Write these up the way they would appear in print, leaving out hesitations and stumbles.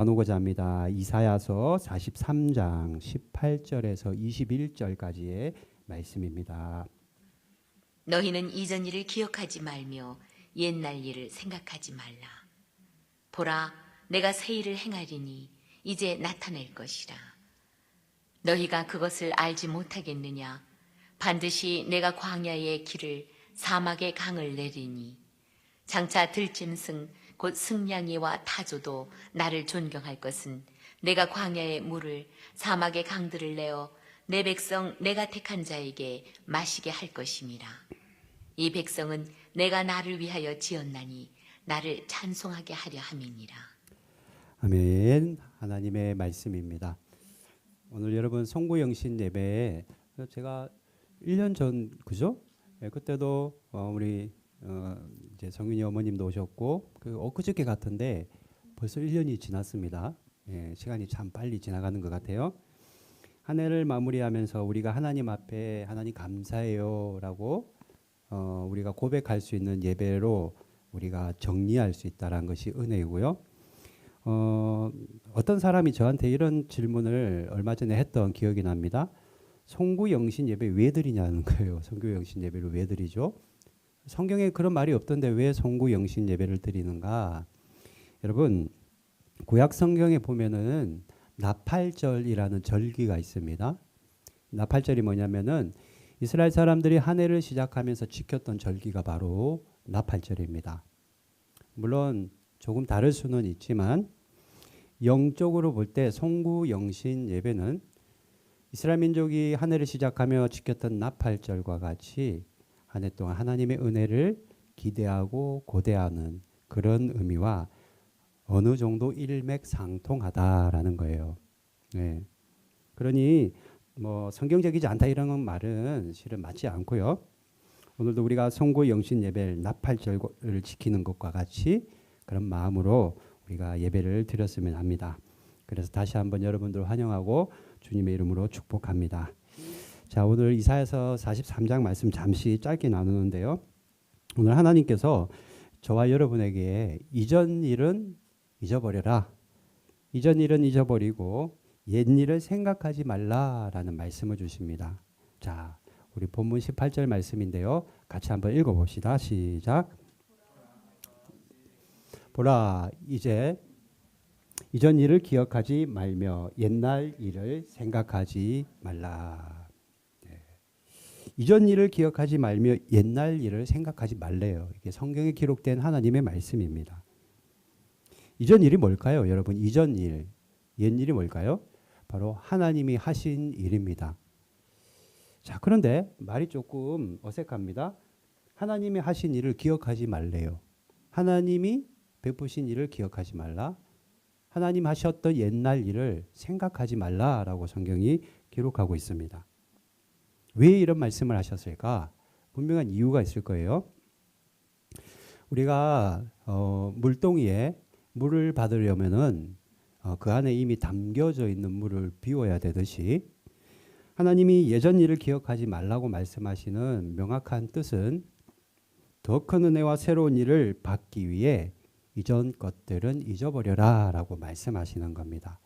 나누고자 합니다. 이사야서 43장 18절에서 21절까지의 말씀입니다. 너희는 이전 일을 기억하지 말며 옛날 일을 생각하지 말라. 보라, 내가 새 일을 행하리니 이제 나타낼 것이라. 너희가 그것을 알지 못하겠느냐? 반드시 내가 광야의 길을 사막의 강을 내리니 장차 들짐승 곧 승냥이와 타조도 나를 존경할 것은 내가 광야의 물을 사막의 강들을 내어 내 백성 내가 택한 자에게 마시게 할 것임이라. 이 백성은 내가 나를 위하여 지었나니 나를 찬송하게 하려 함이니라. 아멘. 하나님의 말씀입니다. 오늘 여러분 송구영신 예배에 제가 1년 전 그죠? 그때도 우리 이제 성윤이 어머님도 오셨고 엊그저께 같은데 벌써 1년이 지났습니다. 시간이 참 빨리 지나가는 것 같아요. 한 해를 마무리하면서 우리가 하나님 앞에 하나님 감사해요라고 우리가 고백할 수 있는 예배로 우리가 정리할 수 있다는 것이 은혜이고요. 어떤 사람이 저한테 이런 질문을 얼마 전에 했던 기억이 납니다. 송구영신 예배 왜 드리냐는 거예요. 송구영신 예배를 왜 드리죠? 성경에 그런 말이 없던데 왜 송구영신 예배를 드리는가? 여러분, 구약 성경에 보면은 나팔절이라는 절기가 있습니다. 나팔절이 뭐냐면은 이스라엘 사람들이 한 해를 시작하면서 지켰던 절기가 바로 나팔절입니다. 물론 조금 다를 수는 있지만 영적으로 볼 때 송구영신 예배는 이스라엘 민족이 한 해를 시작하며 지켰던 나팔절과 같이 한 해 동안 하나님의 은혜를 기대하고 고대하는 그런 의미와 어느 정도 일맥상통하다라는 거예요. 네. 그러니 뭐 성경적이지 않다 이런 말은 실은 맞지 않고요. 오늘도 우리가 송구영신 예배를 나팔절을 지키는 것과 같이 그런 마음으로 우리가 예배를 드렸으면 합니다. 그래서 다시 한번 여러분들 환영하고 주님의 이름으로 축복합니다. 자, 오늘 이사야서 43장 말씀 잠시 짧게 나누는데요. 오늘 하나님께서 저와 여러분에게 이전 일은 잊어버려라. 이전 일은 잊어버리고 옛 일을 생각하지 말라라는 말씀을 주십니다. 자, 우리 본문 18절 말씀인데요. 같이 한번 읽어봅시다. 시작. 보라, 이제 이전 일을 기억하지 말며 옛날 일을 생각하지 말라. 이전 일을 기억하지 말며 옛날 일을 생각하지 말래요. 이게 성경에 기록된 하나님의 말씀입니다. 이전 일이 뭘까요? 여러분, 이전 일, 옛 일이 뭘까요? 바로 하나님이 하신 일입니다. 자, 그런데 말이 조금 어색합니다. 하나님이 하신 일을 기억하지 말래요. 하나님이 베푸신 일을 기억하지 말라. 하나님 하셨던 옛날 일을 생각하지 말라라고 성경이 기록하고 있습니다. 왜 이런 말씀을 하셨을까? 분명한 이유가 있을 거예요. 우리가 물동이에 물을 받으려면은 그 안에 이미 담겨져 있는 물을 비워야 되듯이 하나님이 예전 일을 기억하지 말라고 말씀하시는 명확한 뜻은 더 큰 은혜와 새로운 일을 받기 위해 이전 것들은 잊어버려라 라고 말씀하시는 겁니다.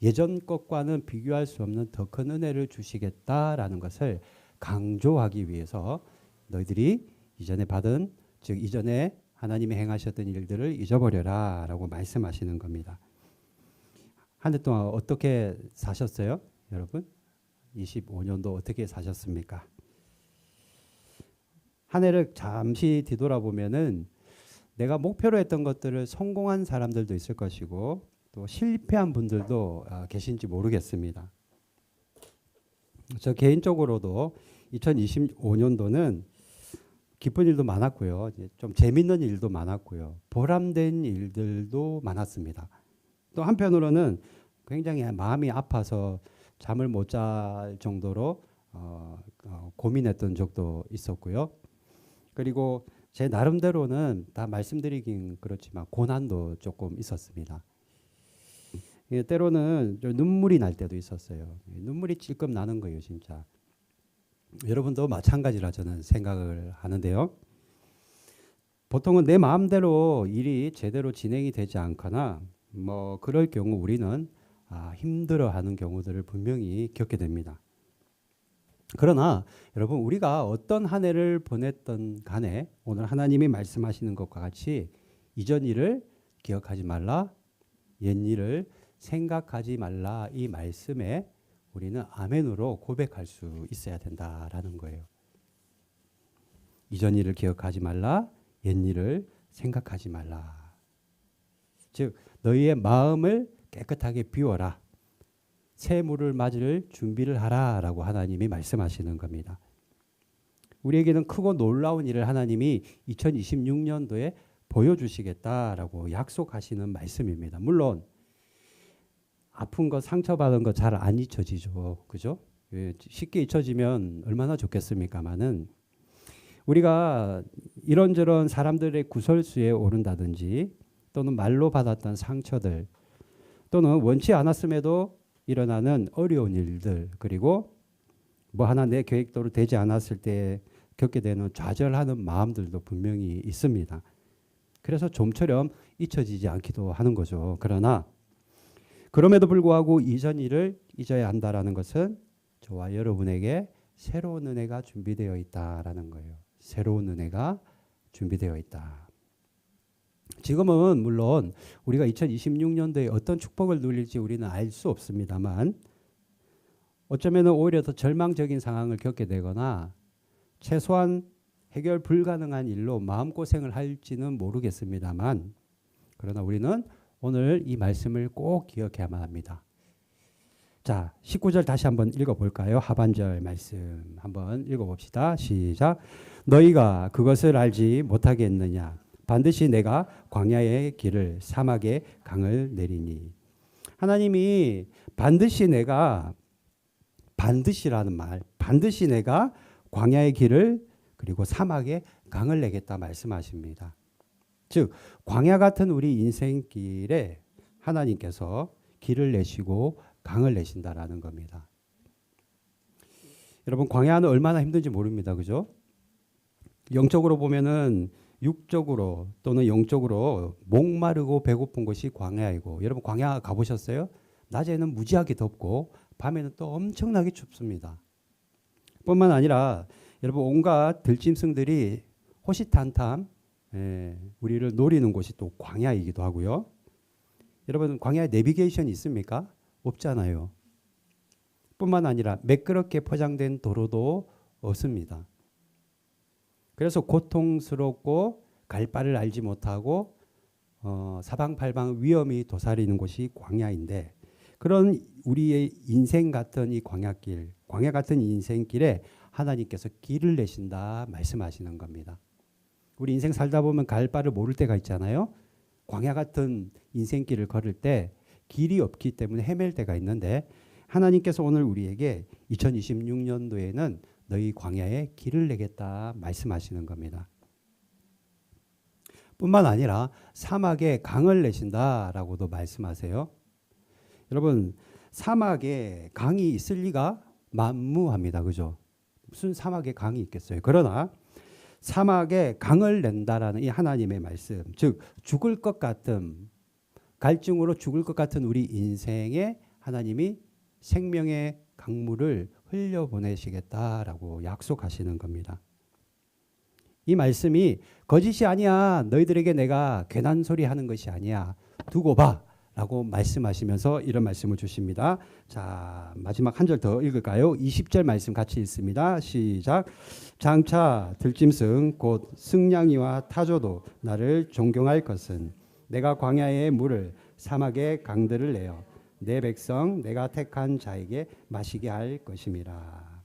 예전 것과는 비교할 수 없는 더 큰 은혜를 주시겠다라는 것을 강조하기 위해서 너희들이 이전에 받은, 즉 이전에 하나님이 행하셨던 일들을 잊어버려라 라고 말씀하시는 겁니다. 한 해 동안 어떻게 사셨어요? 여러분? 25년도 어떻게 사셨습니까? 한 해를 잠시 뒤돌아보면은 내가 목표로 했던 것들을 성공한 사람들도 있을 것이고 또 실패한 분들도 계신지 모르겠습니다. 저 개인적으로도 2025년도는 기쁜 일도 많았고요. 좀 재밌는 일도 많았고요. 보람된 일들도 많았습니다. 또 한편으로는 굉장히 마음이 아파서 잠을 못 잘 정도로 고민했던 적도 있었고요. 그리고 제 나름대로는 다 말씀드리긴 그렇지만 고난도 조금 있었습니다. 때로는 눈물이 날 때도 있었어요. 눈물이 찔끔 나는 거예요, 진짜. 여러분도 마찬가지라 저는 생각을 하는데요. 보통은 내 마음대로 일이 제대로 진행이 되지 않거나 뭐 그럴 경우 우리는 힘들어하는 경우들을 분명히 겪게 됩니다. 그러나 여러분 우리가 어떤 한 해를 보냈던 간에 오늘 하나님이 말씀하시는 것과 같이 이전 일을 기억하지 말라, 옛 일을 생각하지 말라 이 말씀에 우리는 아멘으로 고백할 수 있어야 된다라는 거예요. 이전 일을 기억하지 말라, 옛 일을 생각하지 말라. 즉 너희의 마음을 깨끗하게 비워라. 새 물을 맞을 준비를 하라라고 하나님이 말씀하시는 겁니다. 우리에게는 크고 놀라운 일을 하나님이 2026년도에 보여주시겠다라고 약속하시는 말씀입니다. 물론 아픈 거 상처받은 거 잘 안 잊혀지죠. 그죠? 쉽게 잊혀지면 얼마나 좋겠습니까마는 우리가 이런저런 사람들의 구설수에 오른다든지 또는 말로 받았던 상처들 또는 원치 않았음에도 일어나는 어려운 일들 그리고 뭐 하나 내 계획대로 되지 않았을 때 겪게 되는 좌절하는 마음들도 분명히 있습니다. 그래서 좀처럼 잊혀지지 않기도 하는 거죠. 그러나 그럼에도 불구하고 이전 일을 잊어야 한다라는 것은 저와 여러분에게 새로운 은혜가 준비되어 있다라는 거예요. 새로운 은혜가 준비되어 있다. 지금은 물론 우리가 2026년도에 어떤 축복을 누릴지 우리는 알 수 없습니다만 어쩌면 오히려 더 절망적인 상황을 겪게 되거나 최소한 해결 불가능한 일로 마음고생을 할지는 모르겠습니다만 그러나 우리는 오늘 이 말씀을 꼭 기억해야만 합니다. 자, 19절 다시 한번 읽어볼까요? 하반절 말씀 한번 읽어봅시다. 시작. 너희가 그것을 알지 못하겠느냐? 반드시 내가 광야의 길을 사막의 강을 내리니. 하나님이 반드시라는 말, 반드시 내가 광야의 길을 그리고 사막의 강을 내겠다 말씀하십니다. 즉 광야 같은 우리 인생길에 하나님께서 길을 내시고 강을 내신다라는 겁니다. 여러분 광야는 얼마나 힘든지 모릅니다. 그죠? 영적으로 보면은 육적으로 또는 영적으로 목마르고 배고픈 곳이 광야이고 여러분 광야 가보셨어요? 낮에는 무지하게 덥고 밤에는 또 엄청나게 춥습니다. 뿐만 아니라 여러분 온갖 들짐승들이 호시탄탐 우리를 노리는 곳이 또 광야이기도 하고요. 여러분 광야에 내비게이션이 있습니까? 없잖아요. 뿐만 아니라 매끄럽게 포장된 도로도 없습니다. 그래서 고통스럽고 갈 바를 알지 못하고 사방팔방 위험이 도사리는 곳이 광야인데 그런 우리의 인생 같은 이 광야길, 광야 같은 인생길에 하나님께서 길을 내신다 말씀하시는 겁니다. 우리 인생 살다 보면 갈 바를 모를 때가 있잖아요. 광야 같은 인생길을 걸을 때 길이 없기 때문에 헤맬 때가 있는데 하나님께서 오늘 우리에게 2026년도에는 너희 광야에 길을 내겠다 말씀하시는 겁니다. 뿐만 아니라 사막에 강을 내신다라고도 말씀하세요. 여러분 사막에 강이 있을 리가 만무합니다. 그죠? 무슨 사막에 강이 있겠어요. 그러나 사막에 강을 낸다라는 이 하나님의 말씀, 즉 죽을 것 같은 갈증으로 죽을 것 같은 우리 인생에 하나님이 생명의 강물을 흘려보내시겠다라고 약속하시는 겁니다. 이 말씀이 거짓이 아니야. 너희들에게 내가 괜한 소리 하는 것이 아니야. 두고 봐. 라고 말씀하시면서 이런 말씀을 주십니다. 자, 마지막 한 절 더 읽을까요? 20절 말씀 같이 읽습니다. 시작. 장차 들짐승 곧 승냥이와 타조도 나를 존경할 것은 내가 광야의 물을 사막의 강들을 내어 내 백성 내가 택한 자에게 마시게 할 것임이라.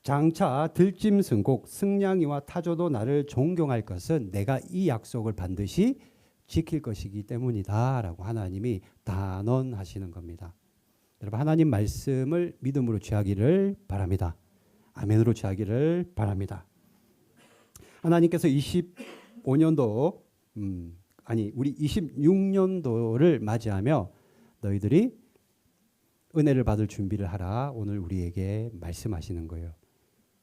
장차 들짐승 곧 승냥이와 타조도 나를 존경할 것은 내가 이 약속을 반드시 지킬 것이기 때문이다 라고 하나님이 단언하시는 겁니다. 여러분 하나님 말씀을 믿음으로 취하기를 바랍니다. 아멘으로 취하기를 바랍니다. 하나님께서 25년도 우리 26년도를 맞이하며 너희들이 은혜를 받을 준비를 하라 오늘 우리에게 말씀하시는 거예요.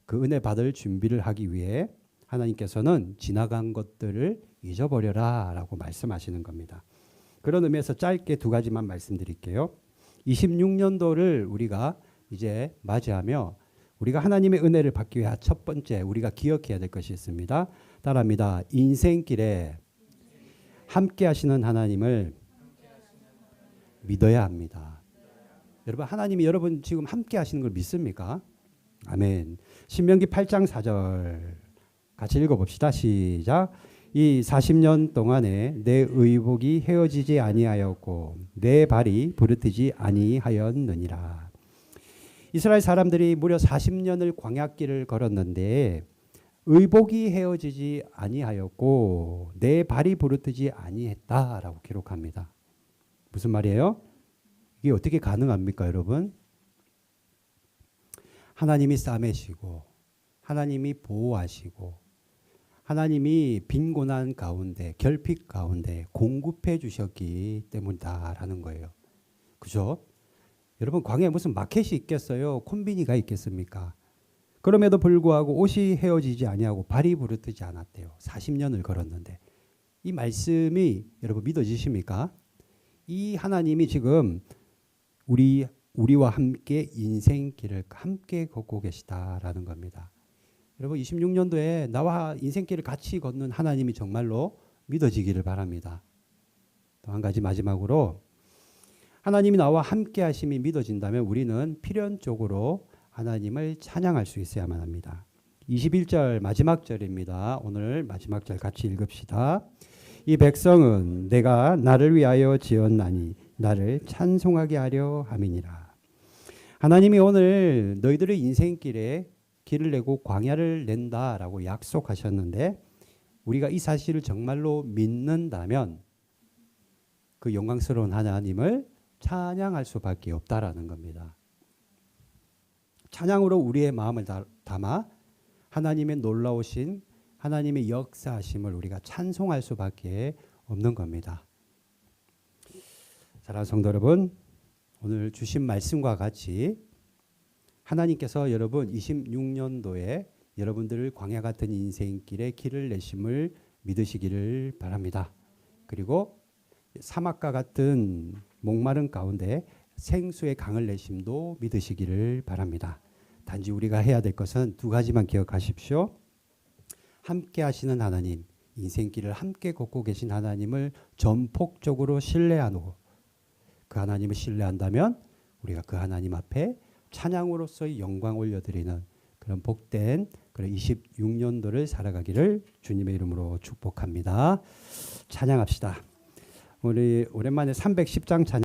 그 은혜 받을 준비를 하기 위해 하나님께서는 지나간 것들을 잊어버려라 라고 말씀하시는 겁니다. 그런 의미에서 짧게 두 가지만 말씀드릴게요. 26년도를 우리가 이제 맞이하며 우리가 하나님의 은혜를 받기 위해 첫 번째 우리가 기억해야 될 것이 있습니다. 따라합니다. 인생길에 함께 하시는 하나님을 믿어야 합니다. 여러분, 하나님이 여러분 지금 함께 하시는 걸 믿습니까? 아멘. 신명기 8장 4절 같이 읽어봅시다. 시작. 이 40년 동안에 내 의복이 헤어지지 아니하였고 내 발이 부르트지 아니하였느니라. 이스라엘 사람들이 무려 40년을 광야길을 걸었는데 의복이 헤어지지 아니하였고 내 발이 부르트지 아니했다라고 기록합니다. 무슨 말이에요? 이게 어떻게 가능합니까, 여러분? 하나님이 싸매시고 하나님이 보호하시고 하나님이 빈곤한 가운데 결핍 가운데 공급해 주셨기 때문이다라는 거예요. 그죠? 여러분, 광야에 무슨 마켓이 있겠어요? 콤비니가 있겠습니까? 그럼에도 불구하고 옷이 헤어지지 아니하고 발이 부르트지 않았대요. 40년을 걸었는데. 이 말씀이 여러분 믿어지십니까? 이 하나님이 지금 우리와 함께 인생길을 함께 걷고 계시다라는 겁니다. 여러분, 26년도에 나와 인생길을 같이 걷는 하나님이 정말로 믿어지기를 바랍니다. 또 한 가지 마지막으로 하나님이 나와 함께 하심이 믿어진다면 우리는 필연적으로 하나님을 찬양할 수 있어야만 합니다. 21절 마지막 절입니다. 오늘 마지막 절 같이 읽읍시다. 이 백성은 내가 나를 위하여 지었나니 나를 찬송하게 하려 함이니라. 하나님이 오늘 너희들의 인생길에 길을 내고 광야를 낸다라고 약속하셨는데 우리가 이 사실을 정말로 믿는다면 그 영광스러운 하나님을 찬양할 수밖에 없다라는 겁니다. 찬양으로 우리의 마음을 담아 하나님의 놀라우신 하나님의 역사하심을 우리가 찬송할 수밖에 없는 겁니다. 사랑하는 성도 여러분, 오늘 주신 말씀과 같이 하나님께서 여러분 26년도에 여러분들을 광야 같은 인생길에 길을 내심을 믿으시기를 바랍니다. 그리고 사막과 같은 목마른 가운데 생수의 강을 내심도 믿으시기를 바랍니다. 단지 우리가 해야 될 것은 두 가지만 기억하십시오. 함께 하시는 하나님, 인생길을 함께 걷고 계신 하나님을 전폭적으로 신뢰하고 그 하나님을 신뢰한다면 우리가 그 하나님 앞에 찬양으로서의 영광 올려드리는 그런 복된 그런 26년도를 살아가기를 주님의 이름으로 축복합니다. 찬양합시다. 우리 오랜만에 310장 찬양